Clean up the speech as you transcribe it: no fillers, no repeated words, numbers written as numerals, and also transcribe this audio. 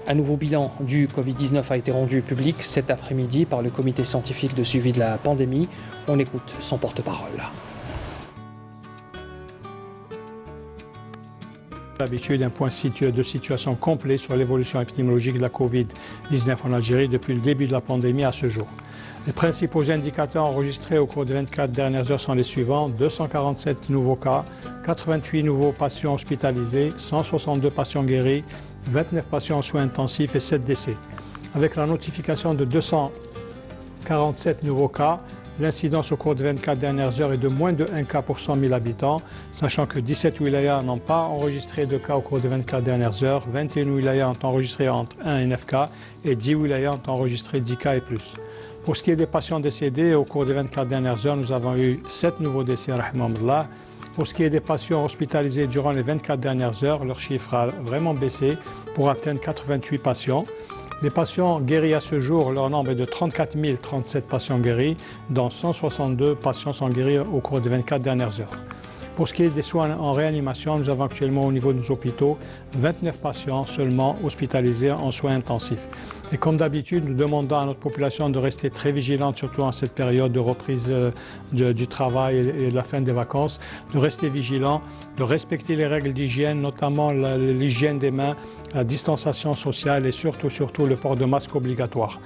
Un nouveau bilan du Covid-19 a été rendu public cet après-midi par le comité scientifique de suivi de la pandémie. On écoute son porte-parole. D'habitude, un point de situation complet sur l'évolution épidémiologique de la Covid-19 en Algérie depuis le début de la pandémie à ce jour. Les principaux indicateurs enregistrés au cours des 24 dernières heures sont les suivants: 247 nouveaux cas, 88 nouveaux patients hospitalisés, 162 patients guéris, 29 patients en soins intensifs et 7 décès. Avec la notification de 247 nouveaux cas, l'incidence au cours des 24 dernières heures est de moins de 1 cas pour 100 000 habitants, sachant que 17 wilayas n'ont pas enregistré de cas au cours des 24 dernières heures, 21 wilayas ont enregistré entre 1 et 9 cas et 10 wilayas ont enregistré 10 cas et plus. Pour ce qui est des patients décédés, au cours des 24 dernières heures, nous avons eu 7 nouveaux décès, rahimahumullah. Pour ce qui est des patients hospitalisés durant les 24 dernières heures, leur chiffre a vraiment baissé pour atteindre 88 patients. Les patients guéris à ce jour, leur nombre est de 34 037 patients guéris, dont 162 patients sont guéris au cours des 24 dernières heures. Pour ce qui est des soins en réanimation, nous avons actuellement au niveau de nos hôpitaux 29 patients seulement hospitalisés en soins intensifs. Et comme d'habitude, nous demandons à notre population de rester très vigilante, surtout en cette période de reprise du travail et de la fin des vacances, de rester vigilants, de respecter les règles d'hygiène, notamment l'hygiène des mains, la distanciation sociale et surtout le port de masque obligatoire.